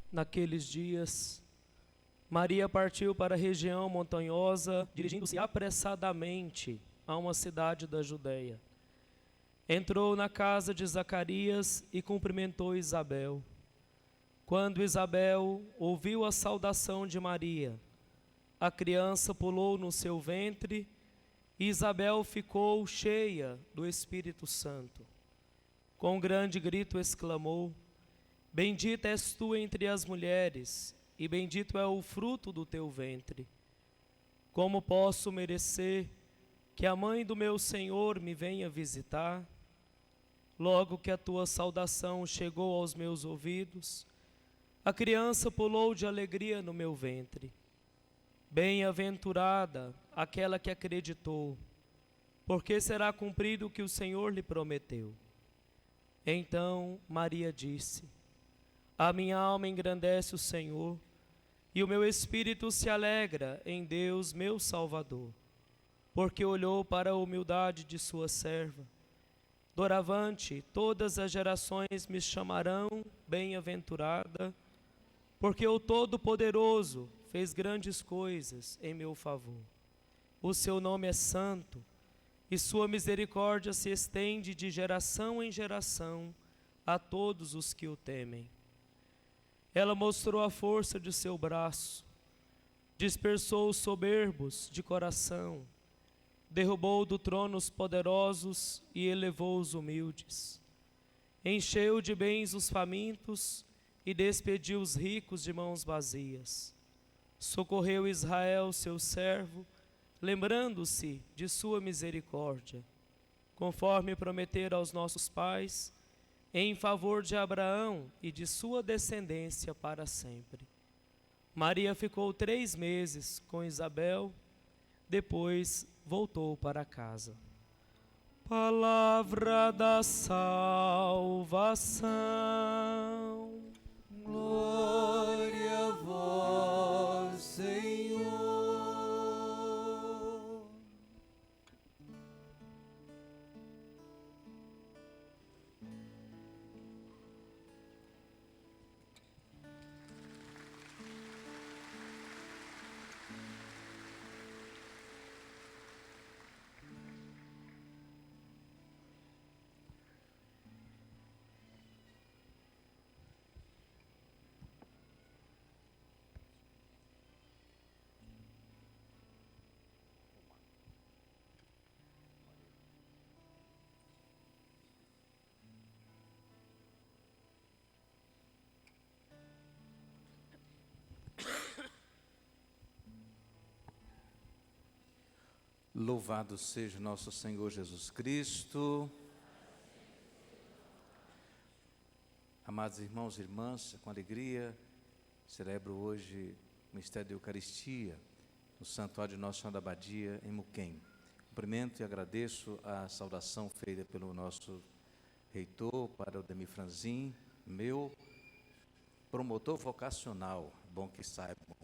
Naqueles dias, Maria partiu para a região montanhosa, dirigindo-se apressadamente a uma cidade da Judéia. Entrou na casa de Zacarias e cumprimentou Isabel. Quando Isabel ouviu a saudação de Maria, a criança pulou no seu ventre e Isabel ficou cheia do Espírito Santo. Com grande grito exclamou: Bendita és tu entre as mulheres, e bendito é o fruto do teu ventre. Como posso merecer que a mãe do meu Senhor me venha visitar? Logo que a tua saudação chegou aos meus ouvidos, a criança pulou de alegria no meu ventre. Bem-aventurada aquela que acreditou, porque será cumprido o que o Senhor lhe prometeu. Então Maria disse: A minha alma engrandece o Senhor, e o meu espírito se alegra em Deus, meu Salvador, porque olhou para a humildade de sua serva. Doravante, todas as gerações me chamarão bem-aventurada, porque o Todo-Poderoso fez grandes coisas em meu favor. O seu nome é santo, e sua misericórdia se estende de geração em geração a todos os que o temem. Ela mostrou a força de seu braço, dispersou os soberbos de coração, derrubou do trono os poderosos e elevou os humildes. Encheu de bens os famintos e despediu os ricos de mãos vazias. Socorreu Israel, seu servo, lembrando-se de sua misericórdia, conforme prometera aos nossos pais, em favor de Abraão e de sua descendência para sempre. Maria ficou 3 meses com Isabel, depois voltou para casa. Palavra da salvação. Glória a vós, Senhor. Louvado seja nosso Senhor Jesus Cristo. Amados irmãos e irmãs, com alegria, celebro hoje o mistério da Eucaristia no Santuário de Nossa Senhora da Abadia, em Muquem. Cumprimento e agradeço a saudação feita pelo nosso reitor, para o Demi Franzin, meu promotor vocacional, bom que saibam.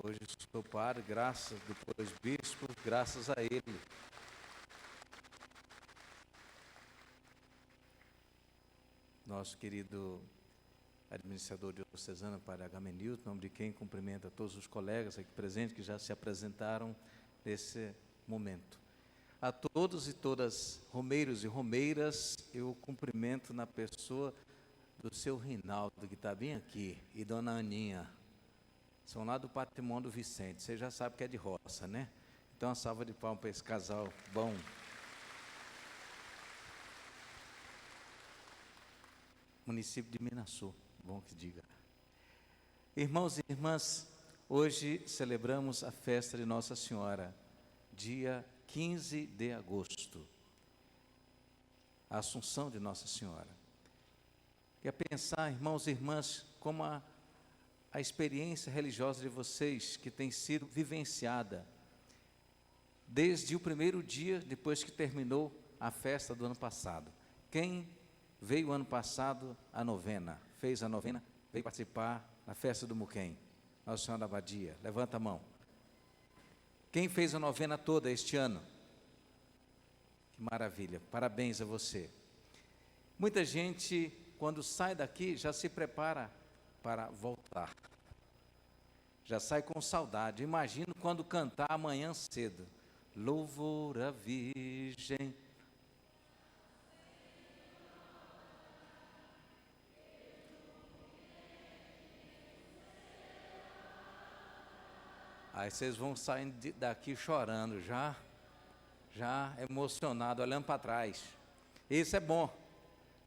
Hoje sou padre, graças, depois bispo, graças a ele. Nosso querido administrador diocesano, Padre Agamenilton, em nome de quem cumprimento a todos os colegas aqui presentes que já se apresentaram nesse momento. A todos e todas, romeiros e romeiras, eu cumprimento na pessoa do seu Rinaldo, que está bem aqui, e Dona Aninha. São lá do Patrimônio do Vicente, você já sabe que é de roça, né? Então, uma salva de palmas para esse casal bom. Município de Minaçu, bom que diga. Irmãos e irmãs, hoje celebramos a festa de Nossa Senhora, dia 15 de agosto, a Assunção de Nossa Senhora. Quer pensar, irmãos e irmãs, como a experiência religiosa de vocês que tem sido vivenciada desde o primeiro dia depois que terminou a festa do ano passado. Quem veio ano passado a novena, fez a novena, veio participar da festa do Muquem, Nossa Senhora da Abadia, levanta a mão. Quem fez a novena toda este ano? Que maravilha, parabéns a você. Muita gente, quando sai daqui, já se prepara para voltar. Já sai com saudade. Imagino quando cantar amanhã cedo. Louvor à Virgem. Aí vocês vão saindo daqui chorando, já emocionado, olhando para trás. Isso é bom,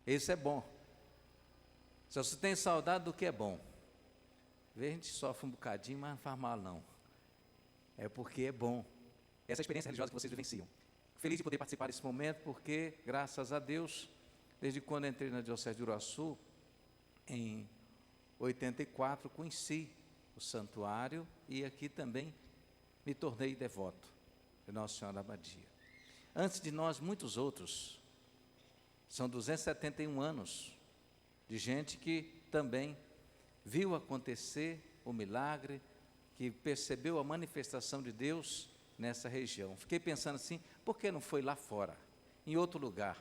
isso é bom. Se você tem saudade do que é bom, às vezes a gente sofre um bocadinho, mas não faz mal não. É porque é bom. Essa experiência religiosa que vocês vivenciam. Feliz de poder participar desse momento, porque, graças a Deus, desde quando entrei na Diocese de Uruaçu, em 84, conheci o santuário e aqui também me tornei devoto de Nossa Senhora da Abadia. Antes de nós, muitos outros, são 271 anos de gente que também viu acontecer o milagre, que percebeu a manifestação de Deus nessa região. Fiquei pensando assim, por que não foi lá fora, em outro lugar,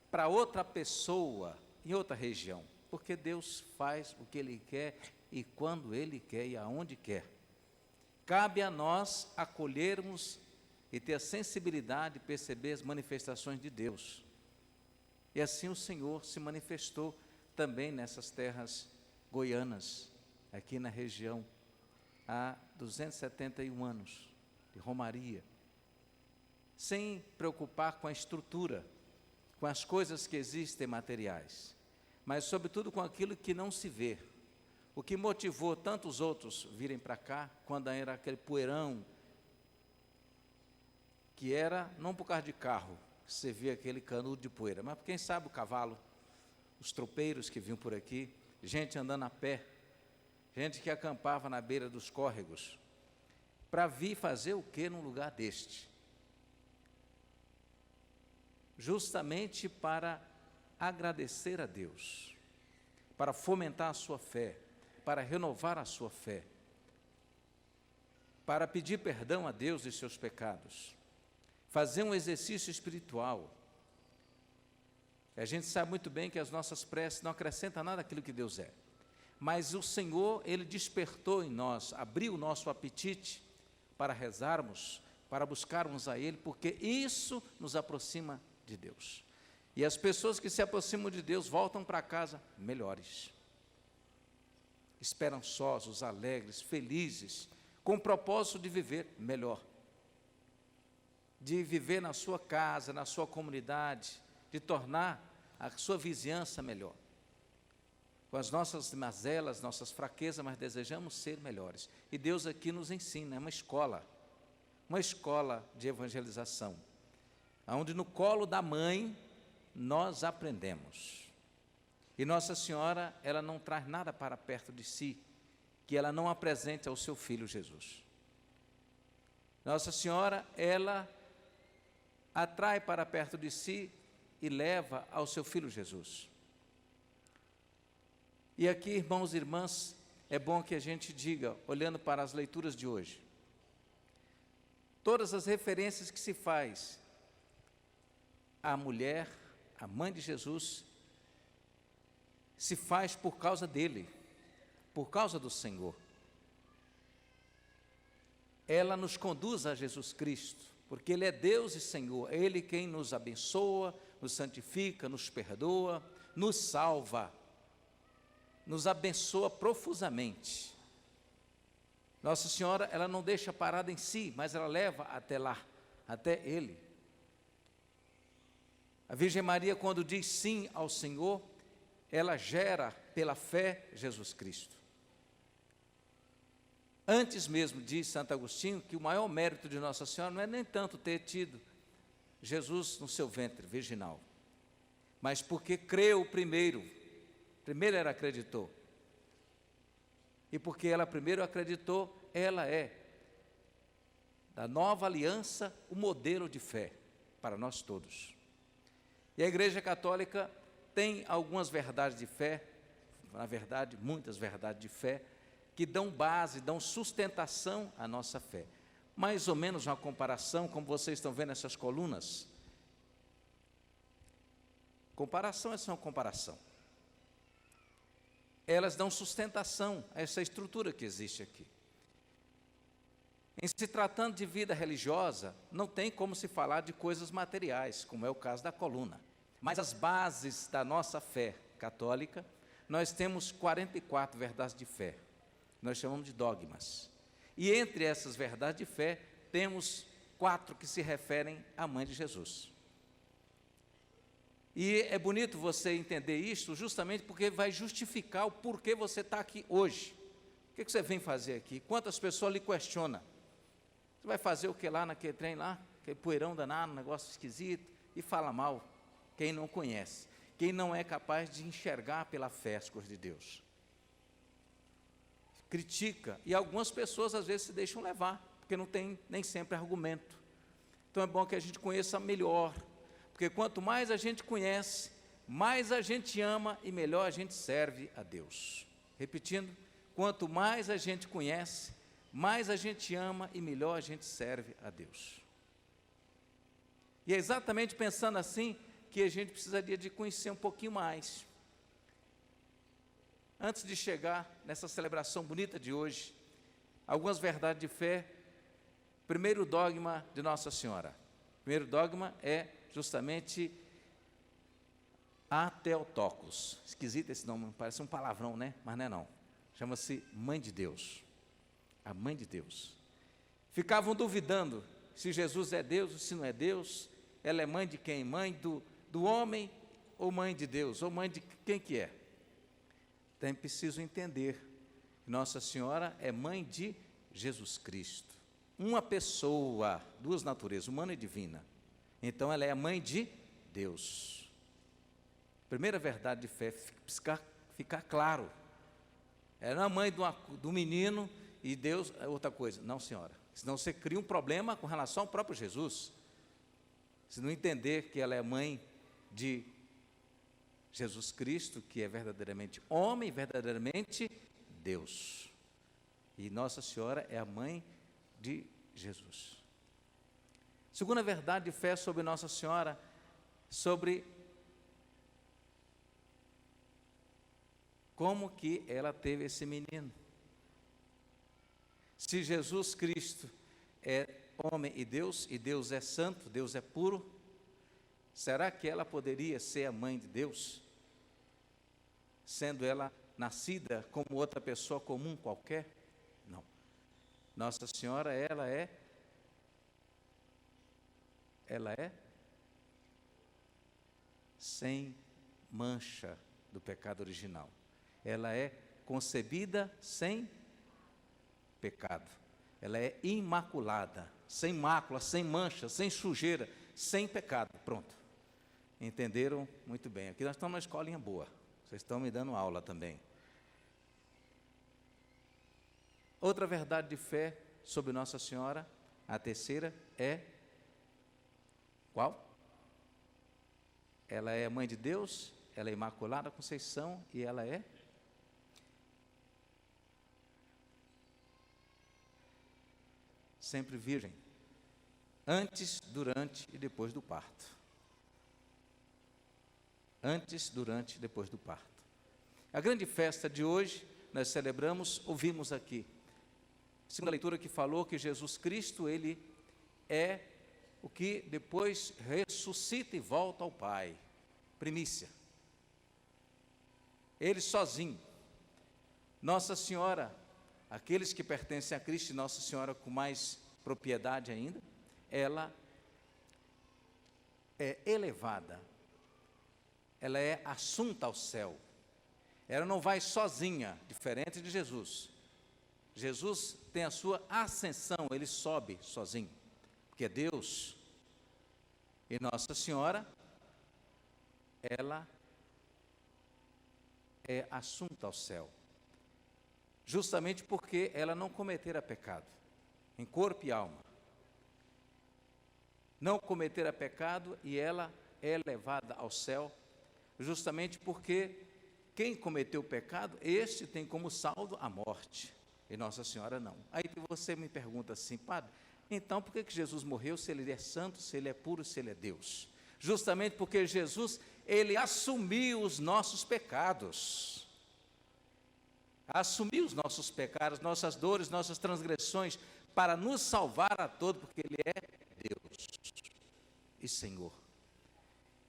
para outra pessoa, em outra região? Porque Deus faz o que Ele quer e quando Ele quer e aonde quer. Cabe a nós acolhermos e ter a sensibilidade de perceber as manifestações de Deus. E assim o Senhor se manifestou também nessas terras goianas, aqui na região, há 271 anos de romaria, sem preocupar com a estrutura, com as coisas que existem materiais, mas sobretudo com aquilo que não se vê. O que motivou tantos outros virem para cá, quando era aquele poeirão, que era não por causa de carro, que você via aquele canudo de poeira, mas quem sabe o cavalo, os tropeiros que vinham por aqui, gente andando a pé, gente que acampava na beira dos córregos, para vir fazer o que num lugar deste? Justamente para agradecer a Deus, para fomentar a sua fé, para renovar a sua fé, para pedir perdão a Deus de seus pecados, fazer um exercício espiritual. A gente sabe muito bem que as nossas preces não acrescentam nada àquilo que Deus é, mas o Senhor, Ele despertou em nós, abriu o nosso apetite para rezarmos, para buscarmos a Ele, porque isso nos aproxima de Deus. E as pessoas que se aproximam de Deus voltam para casa melhores, esperançosos, alegres, felizes, com o propósito de viver melhor, de viver na sua casa, na sua comunidade, de tornar a sua vizinhança melhor. Com as nossas mazelas, nossas fraquezas, mas desejamos ser melhores. E Deus aqui nos ensina, é uma escola de evangelização, onde no colo da mãe nós aprendemos. E Nossa Senhora, ela não traz nada para perto de si, que ela não apresente ao seu Filho Jesus. Nossa Senhora, ela atrai para perto de si e leva ao seu Filho Jesus. E aqui, irmãos e irmãs, é bom que a gente diga, olhando para as leituras de hoje, todas as referências que se faz à mulher, à mãe de Jesus, se faz por causa dele, por causa do Senhor. Ela nos conduz a Jesus Cristo, porque Ele é Deus e Senhor, é Ele quem nos abençoa, nos santifica, nos perdoa, nos salva, nos abençoa profusamente. Nossa Senhora, ela não deixa parada em si, mas ela leva até lá, até Ele. A Virgem Maria, quando diz sim ao Senhor, ela gera pela fé Jesus Cristo. Antes mesmo, diz Santo Agostinho, que o maior mérito de Nossa Senhora não é nem tanto ter tido Jesus no seu ventre virginal, mas porque creu primeiro ela acreditou. E porque ela primeiro acreditou, ela é, da nova aliança, o modelo de fé para nós todos. E a Igreja Católica tem algumas verdades de fé, na verdade, muitas verdades de fé, que dão base, dão sustentação à nossa fé. Mais ou menos uma comparação, como vocês estão vendo essas colunas, Comparação é só uma comparação. Elas dão sustentação a essa estrutura que existe aqui. Em se tratando de vida religiosa, não tem como se falar de coisas materiais, como é o caso da coluna. Mas as bases da nossa fé católica, nós temos 44 verdades de fé. Nós chamamos de dogmas. E entre essas verdades de fé, temos 4 que se referem à mãe de Jesus. E é bonito você entender isso justamente porque vai justificar o porquê você está aqui hoje. O que você vem fazer aqui? Quantas pessoas lhe questionam? Você vai fazer o que lá naquele trem lá? Aquele poeirão danado, um negócio esquisito, e fala mal. Quem não conhece, quem não é capaz de enxergar pela fé as coisas de Deus. Critica, e algumas pessoas às vezes se deixam levar, porque não tem nem sempre argumento. Então é bom que a gente conheça melhor, porque quanto mais a gente conhece, mais a gente ama e melhor a gente serve a Deus. Repetindo, quanto mais a gente conhece, mais a gente ama e melhor a gente serve a Deus. E é exatamente pensando assim que a gente precisaria de conhecer um pouquinho mais. Antes de chegar nessa celebração bonita de hoje, algumas verdades de fé. Primeiro dogma de Nossa Senhora. Primeiro dogma é justamente a Theotokos. Esquisito esse nome, parece um palavrão, né? Mas não é não. Chama-se Mãe de Deus. A Mãe de Deus. Ficavam duvidando se Jesus é Deus ou se não é Deus. Ela é mãe de quem? Mãe do homem ou mãe de Deus? Ou mãe de quem que é? Então é preciso entender que Nossa Senhora é mãe de Jesus Cristo. Uma pessoa, duas naturezas, humana e divina. Então ela é a mãe de Deus. Primeira verdade de fé, ficar claro. Ela é a mãe do menino e Deus é outra coisa. Não, senhora. Senão você cria um problema com relação ao próprio Jesus. Se não entender que ela é mãe de Jesus Cristo, que é verdadeiramente homem, verdadeiramente Deus. E Nossa Senhora é a mãe de Jesus. Segunda verdade de fé sobre Nossa Senhora, sobre como que ela teve esse menino. Se Jesus Cristo é homem e Deus é santo, Deus é puro, será que ela poderia ser a mãe de Deus, sendo ela nascida como outra pessoa comum qualquer? Não. Nossa Senhora, ela é sem mancha do pecado original. Ela é concebida sem pecado. Ela é imaculada, sem mácula, sem mancha, sem sujeira, sem pecado. Pronto. Entenderam muito bem. Aqui nós estamos numa escolinha boa. Vocês estão me dando aula também. Outra verdade de fé sobre Nossa Senhora, a terceira é qual? Ela é mãe de Deus, ela é Imaculada Conceição e ela é sempre virgem, antes, durante e depois do parto. Antes, durante e depois do parto. A grande festa de hoje, nós celebramos, ouvimos aqui, segunda leitura que falou que Jesus Cristo, Ele é o que depois ressuscita e volta ao Pai, primícia. Ele sozinho. Nossa Senhora, aqueles que pertencem a Cristo e Nossa Senhora com mais propriedade ainda, ela é elevada, ela é assunta ao céu, ela não vai sozinha, diferente de Jesus. Jesus tem a sua ascensão, ele sobe sozinho, porque é Deus. E Nossa Senhora, ela é assunta ao céu, justamente porque ela não cometera pecado, em corpo e alma. Não cometera pecado e ela é levada ao céu, justamente porque quem cometeu pecado, este tem como saldo a morte, e Nossa Senhora não. Aí você me pergunta assim, padre, então por que Jesus morreu se ele é santo, se ele é puro, se ele é Deus? justamente porque Jesus, ele assumiu os nossos pecados. Assumiu os nossos pecados, nossas dores, nossas transgressões, para nos salvar a todos, porque ele é Deus e Senhor.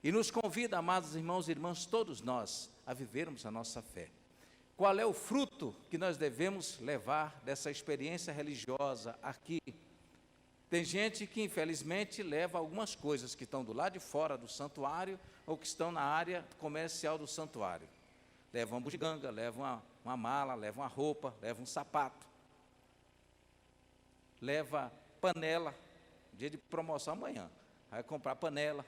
E nos convida, amados irmãos e irmãs, todos nós, a vivermos a nossa fé. Qual é o fruto que nós devemos levar dessa experiência religiosa aqui? Tem gente que, infelizmente, leva algumas coisas que estão do lado de fora do santuário ou que estão na área comercial do santuário. Leva uma bugiganga, leva uma mala, leva uma roupa, leva um sapato, leva panela, dia de promoção amanhã, vai comprar panela,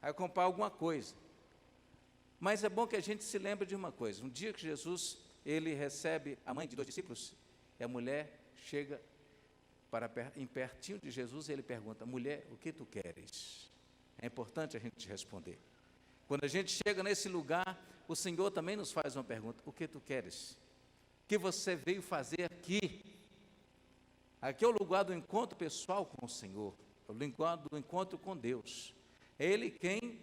vai comprar alguma coisa. Mas é bom que a gente se lembre de uma coisa: um dia que Jesus, ele recebe a mãe de 2 discípulos, e a mulher chega em pertinho de Jesus e ele pergunta: mulher, o que tu queres? É importante a gente responder. Quando a gente chega nesse lugar, o Senhor também nos faz uma pergunta: o que tu queres? O que você veio fazer aqui? Aqui é o lugar do encontro pessoal com o Senhor, é o lugar do encontro com Deus. É Ele quem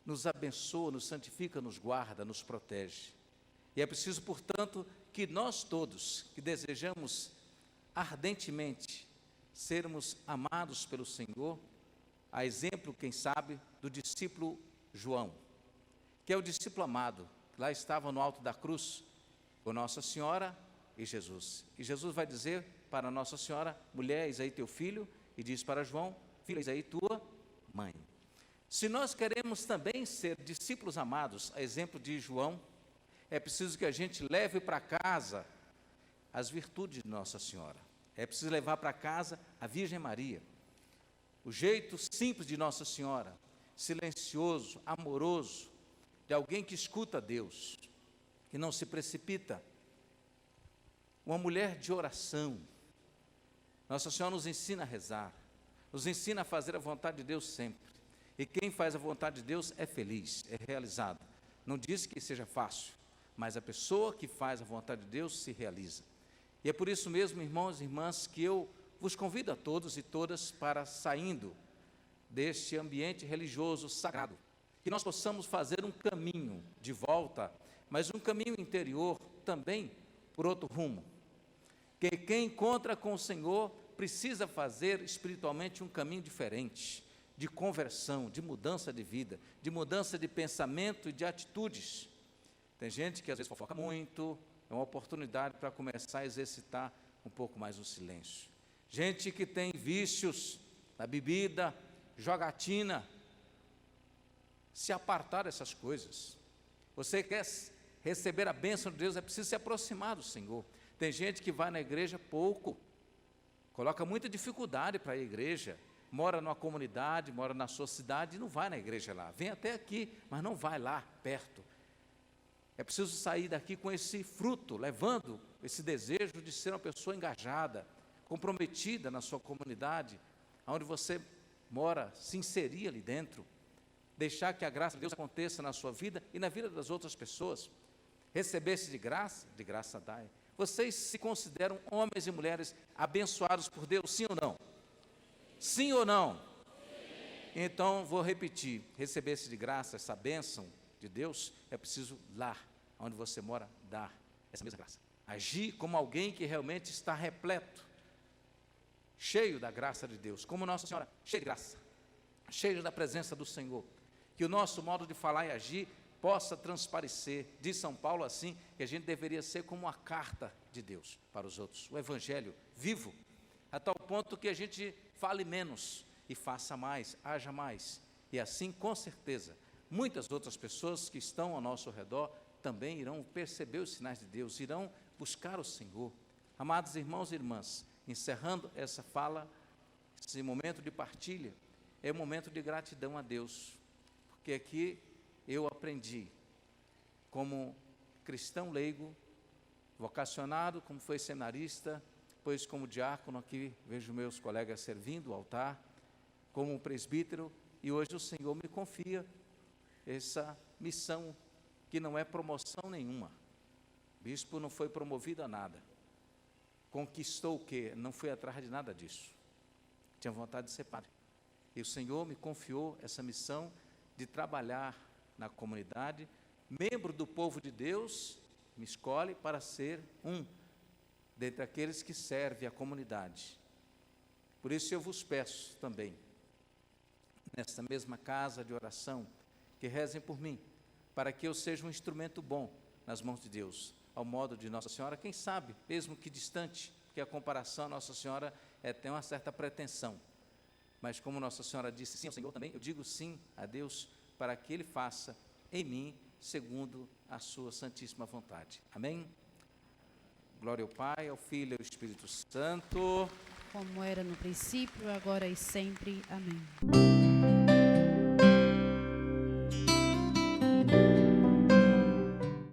nos abençoa, nos santifica, nos guarda, nos protege. E é preciso, portanto, que nós todos, que desejamos ardentemente sermos amados pelo Senhor, a exemplo, quem sabe, do discípulo João, que é o discípulo amado, que lá estava no alto da cruz, com Nossa Senhora e Jesus. E Jesus vai dizer para Nossa Senhora: mulher, eis aí teu filho, e diz para João: filho, eis aí tua mãe. Se nós queremos também ser discípulos amados, a exemplo de João, é preciso que a gente leve para casa as virtudes de Nossa Senhora. É preciso levar para casa a Virgem Maria. O jeito simples de Nossa Senhora, silencioso, amoroso, de alguém que escuta Deus, que não se precipita. Uma mulher de oração. Nossa Senhora nos ensina a rezar, nos ensina a fazer a vontade de Deus sempre. E quem faz a vontade de Deus é feliz, é realizado. Não diz que seja fácil, mas a pessoa que faz a vontade de Deus se realiza. E é por isso mesmo, irmãos e irmãs, que eu vos convido a todos e todas para, saindo deste ambiente religioso sagrado, que nós possamos fazer um caminho de volta, mas um caminho interior também por outro rumo. Que quem encontra com o Senhor precisa fazer espiritualmente um caminho diferente, de conversão, de mudança de vida, de mudança de pensamento e de atitudes. Tem gente que às vezes fofoca muito, é uma oportunidade para começar a exercitar um pouco mais o silêncio. Gente que tem vícios da bebida, jogatina, se apartar dessas coisas. Você quer receber a bênção de Deus, é preciso se aproximar do Senhor. Tem gente que vai na igreja pouco, coloca muita dificuldade para ir à igreja, mora numa comunidade, mora na sua cidade e não vai na igreja lá, vem até aqui, mas não vai lá perto. É preciso sair daqui com esse fruto, levando esse desejo de ser uma pessoa engajada, comprometida na sua comunidade, onde você mora, se inserir ali dentro, deixar que a graça de Deus aconteça na sua vida e na vida das outras pessoas. Receber-se de graça dai. Vocês se consideram homens e mulheres abençoados por Deus, sim ou não? Sim ou não? Sim. Então, vou repetir: receber-se de graça, essa bênção de Deus, é preciso lá, onde você mora, dar essa mesma graça. Agir como alguém que realmente está repleto, cheio da graça de Deus, como Nossa Senhora, cheio de graça, cheio da presença do Senhor. Que o nosso modo de falar e agir possa transparecer. Diz São Paulo assim, que a gente deveria ser como uma carta de Deus para os outros, o Evangelho vivo, a tal ponto que a gente fale menos e faça mais, haja mais. E assim, com certeza, muitas outras pessoas que estão ao nosso redor também irão perceber os sinais de Deus, irão buscar o Senhor. Amados irmãos e irmãs, encerrando essa fala, esse momento de partilha, é um momento de gratidão a Deus, porque aqui eu aprendi, como cristão leigo, vocacionado, como foi seminarista, depois como diácono, aqui vejo meus colegas servindo o altar, como presbítero, e hoje o Senhor me confia essa missão, que não é promoção nenhuma. Bispo não foi promovido a nada, conquistou o quê? Não foi atrás de nada disso, tinha vontade de ser padre, que o Senhor me confiou essa missão de trabalhar na comunidade, membro do povo de Deus, me escolhe para ser um dentre aqueles que servem a comunidade. Por isso eu vos peço também, nesta mesma casa de oração, que rezem por mim, para que eu seja um instrumento bom nas mãos de Deus, ao modo de Nossa Senhora, quem sabe, mesmo que distante, porque a comparação a Nossa Senhora tem uma certa pretensão, mas como Nossa Senhora disse sim ao Senhor também, eu digo sim a Deus, para que Ele faça em mim, segundo a sua santíssima vontade. Amém? Glória ao Pai, ao Filho e ao Espírito Santo. Como era no princípio, agora e sempre. Amém.